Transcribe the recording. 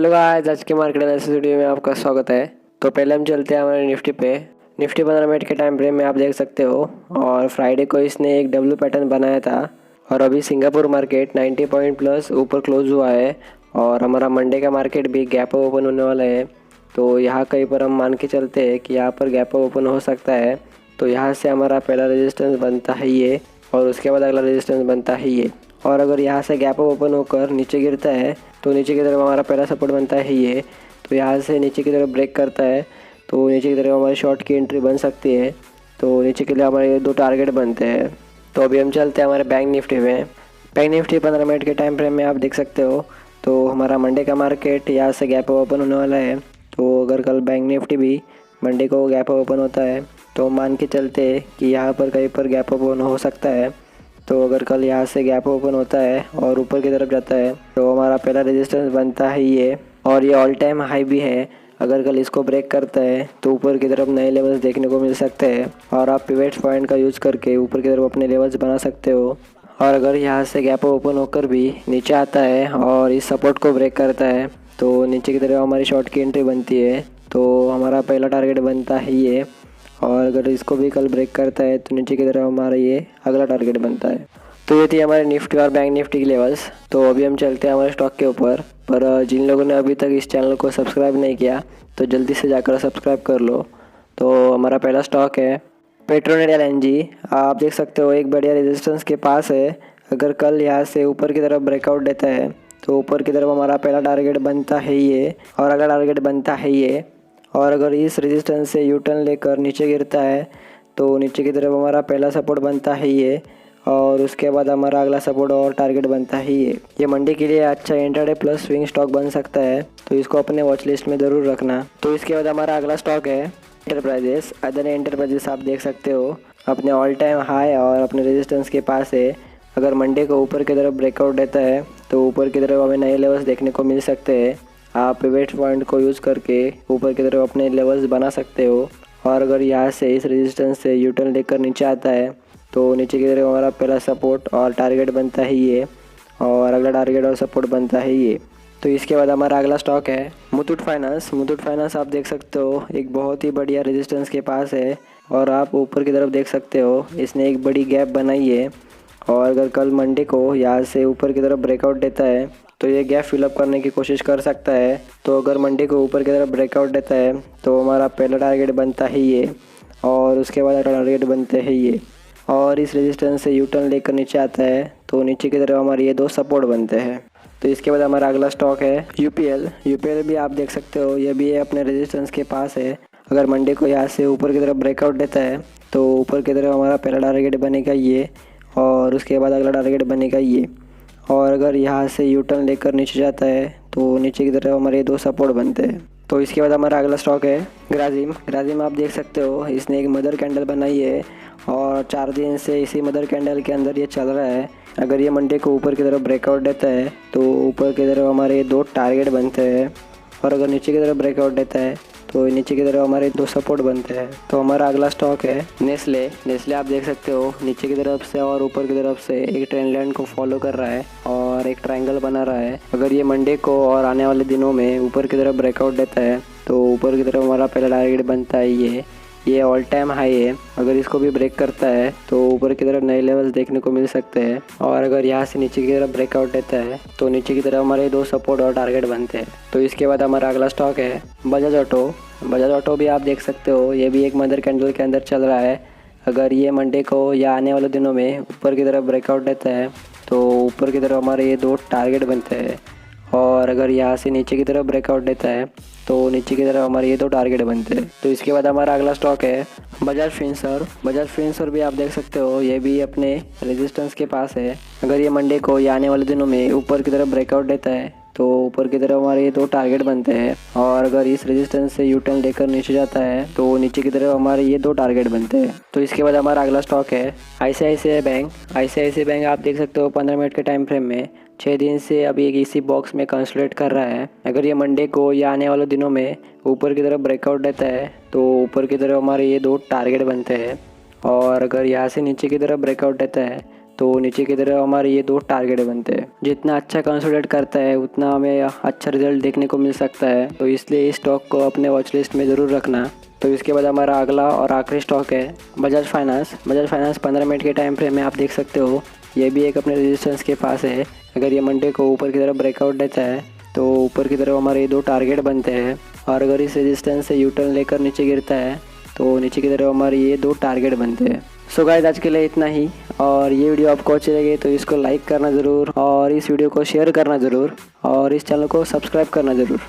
Hello guys, आज के market analysis video में आपका स्वागत है। तो पहले हम चलते हैं हमारे निफ्टी पे। निफ्टी 15 मिनट के टाइम फ्रेम में आप देख सकते हो और फ्राइडे को इसने एक डब्ल्यू पैटर्न बनाया था और अभी सिंगापुर मार्केट 90 पॉइंट प्लस ऊपर क्लोज हुआ है और हमारा मंडे का मार्केट भी गैप ओपन होने वाला है। तो यहाँ कहीं पर हम मान के चलते हैं कि यहाँ पर गैप ओपन हो सकता है। तो यहाँ से हमारा पहला रेजिस्टेंस बनता है ये और उसके बाद अगला रेजिस्टेंस बनता है ये। और अगर यहाँ से गैप ओपन होकर नीचे गिरता है तो नीचे की तरफ हमारा पहला सपोर्ट बनता है ये। तो यहाँ से नीचे की तरफ ब्रेक करता है तो नीचे की तरफ हमारी शॉर्ट की एंट्री बन सकती है। तो नीचे के लिए हमारे दो टारगेट बनते हैं। तो अभी हम चलते हैं हमारे बैंक निफ्टी में। बैंक निफ्टी 15 मिनट के टाइम फ्रेम में आप देख सकते हो। तो हमारा मंडे का मार्केट यहाँ से गैप ओपन होने वाला है। तो अगर कल बैंक निफ्टी भी मंडे को गैप ओपन होता है तो मान के चलते कि यहाँ पर कहीं पर गैप ओपन हो सकता है। तो अगर कल यहाँ से गैप ओपन होता है और ऊपर की तरफ जाता है तो हमारा पहला रेजिस्टेंस बनता है ये और ये ऑल टाइम हाई भी है। अगर कल इसको ब्रेक करता है तो ऊपर की तरफ नए लेवल्स देखने को मिल सकते हैं और आप पिवट पॉइंट का यूज़ करके ऊपर की तरफ अपने लेवल्स बना सकते हो। और अगर यहाँ से गैप ओपन होकर भी नीचे आता है और इस सपोर्ट को ब्रेक करता है तो नीचे की तरफ हमारी शॉर्ट की एंट्री बनती है। तो हमारा पहला टारगेट बनता है ये और अगर इसको भी कल ब्रेक करता है तो नीचे की तरफ हमारा ये अगला टारगेट बनता है। तो ये थी हमारे निफ्टी और बैंक निफ्टी की लेवल्स। तो अभी हम चलते हैं हमारे स्टॉक के ऊपर। पर जिन लोगों ने अभी तक इस चैनल को सब्सक्राइब नहीं किया तो जल्दी से जाकर सब्सक्राइब कर लो। तो हमारा पहला स्टॉक है पेट्रोनेट LNG। आप देख सकते हो एक बढ़िया रेजिस्टेंस के पास है। अगर कल यहाँ से ऊपर की तरफ ब्रेकआउट देता है तो ऊपर की तरफ हमारा पहला टारगेट बनता है ये और अगला टारगेट बनता है ये। और अगर इस रेजिस्टेंस से यू टर्न लेकर नीचे गिरता है तो नीचे की तरफ हमारा पहला सपोर्ट बनता है ये और उसके बाद हमारा अगला सपोर्ट और टारगेट बनता है ये मंडे के लिए अच्छा इंट्राडे प्लस स्विंग स्टॉक बन सकता है। तो इसको अपने वॉच लिस्ट में ज़रूर रखना। तो इसके बाद हमारा अगला स्टॉक है एंटरप्राइजेस। अदानी एंटरप्राइजेस आप देख सकते हो अपने ऑल टाइम हाई और अपने रेजिस्टेंस के पास है। अगर मंडे को ऊपर की तरफ ब्रेकआउट देता है तो ऊपर की तरफ हमें नए लेवल्स देखने को मिल सकते हैं। आप पिवट पॉइंट को यूज़ करके ऊपर की तरफ अपने लेवल्स बना सकते हो। और अगर यहाँ से इस रेजिस्टेंस से यू टर्न लेकर नीचे आता है तो नीचे की तरफ हमारा पहला सपोर्ट और टारगेट बनता है ये और अगला टारगेट और सपोर्ट बनता है ये। तो इसके बाद हमारा अगला स्टॉक है मुथूट फाइनेंस। मुथूट फाइनेंस आप देख सकते हो एक बहुत ही बढ़िया रेजिस्टेंस के पास है और आप ऊपर की तरफ देख सकते हो इसने एक बड़ी गैप बनाई है। और अगर कल मंडे को यहाँ से ऊपर की तरफ ब्रेकआउट देता है तो ये गैप फिलअप करने की कोशिश कर सकता है। तो अगर मंडे को ऊपर की तरफ ब्रेकआउट देता है तो हमारा पहला टारगेट बनता है ये और उसके बाद टारगेट बनते हैं ये। और इस रेजिस्टेंस से यू टर्न लेकर नीचे आता है तो नीचे की तरफ हमारे ये दो सपोर्ट बनते हैं। तो इसके बाद हमारा अगला स्टॉक है यूपीएल भी आप देख सकते हो ये भी अपने रेजिस्टेंस के पास है। अगर मंडे को यहाँ से ऊपर की तरफ ब्रेकआउट देता है तो ऊपर की तरफ हमारा पहला टारगेट बनेगा ये और उसके बाद अगला टारगेट बनेगा ये। और अगर यहाँ से यू टर्न लेकर नीचे जाता है तो नीचे की तरफ हमारे दो सपोर्ट बनते हैं। तो इसके बाद हमारा अगला स्टॉक है ग्राजिम आप देख सकते हो इसने एक मदर कैंडल बनाई है और 4 दिन से इसी मदर कैंडल के अंदर ये चल रहा है। अगर ये मंडे को ऊपर की तरफ ब्रेकआउट देता है तो ऊपर की तरफ हमारे दो टारगेट बनते हैं और अगर नीचे की तरफ ब्रेकआउट देता है तो नीचे की तरफ हमारे दो सपोर्ट बनते हैं। तो हमारा अगला स्टॉक है नेस्ले आप देख सकते हो नीचे की तरफ से और ऊपर की तरफ से एक ट्रेंड लाइन को फॉलो कर रहा है और एक ट्रायंगल बना रहा है। अगर ये मंडे को और आने वाले दिनों में ऊपर की तरफ ब्रेकआउट देता है तो ऊपर की तरफ हमारा पहला टारगेट बनता है ये ऑल टाइम हाई है। अगर इसको भी ब्रेक करता है तो ऊपर की तरफ नए लेवल्स देखने को मिल सकते हैं। और अगर यहाँ से नीचे की तरफ ब्रेकआउट देता है तो नीचे की तरफ हमारे दो सपोर्ट और टारगेट बनते हैं। तो इसके बाद हमारा अगला स्टॉक है बजाज ऑटो भी आप देख सकते हो ये भी एक मदर कैंडल के अंदर चल रहा है। अगर ये मंडे को या आने वाले दिनों में ऊपर की तरफ ब्रेकआउट देता है तो ऊपर की तरफ हमारे ये दो टारगेट बनते हैं और अगर यहाँ से नीचे की तरफ ब्रेकआउट देता है तो नीचे की तरफ हमारे ये दो टारगेट बनते हैं। तो इसके बाद हमारा अगला स्टॉक है बजाज फिनसर्व भी आप देख सकते हो ये भी अपने रेजिस्टेंस के पास है। अगर ये मंडे को या आने वाले दिनों में ऊपर की तरफ ब्रेकआउट देता है तो ऊपर की तरफ हमारे ये दो टारगेट बनते हैं और अगर इस रेजिस्टेंस से यू टर्न लेकर नीचे जाता है तो नीचे की तरफ हमारे ये दो टारगेट बनते हैं। तो इसके बाद हमारा अगला स्टॉक है आईसीआईसीआई बैंक आप देख सकते हो 15 मिनट के टाइम फ्रेम में 6 दिन से अभी एक इसी बॉक्स में कंसोलिडेट कर रहा है। अगर ये मंडे को या आने वाले दिनों में ऊपर की तरफ ब्रेकआउट देता है तो ऊपर की तरफ हमारे ये दो टारगेट बनते हैं और अगर यहाँ से नीचे की तरफ ब्रेकआउट देता है तो नीचे की तरफ हमारे ये 2 टारगेट बनते हैं। जितना अच्छा कंसोलिडेट करता है उतना हमें अच्छा रिजल्ट देखने को मिल सकता है, तो इसलिए इस स्टॉक को अपने वॉच लिस्ट में ज़रूर रखना। तो इसके बाद हमारा अगला और आखिरी स्टॉक है Bajaj finance. Bajaj finance 15 minute के टाइम फ्रेम में आप देख सकते हो, ये भी एक अपने रेजिस्टेंस के पास है। अगर ये मंडे को ऊपर की तरफ ब्रेकआउट देता है तो ऊपर की तरफ हमारे ये 2 टारगेट बनते हैं, और अगर इस रेजिस्टेंस से यूटर्न लेकर नीचे गिरता है तो नीचे की तरफ हमारे ये 2 टारगेट बनते हैं। सो गाइस, आज के लिए इतना ही, और ये वीडियो आपको अच्छी लगी तो इसको लाइक करना ज़रूर, और इस वीडियो को शेयर करना ज़रूर, और इस चैनल को सब्सक्राइब करना ज़रूर।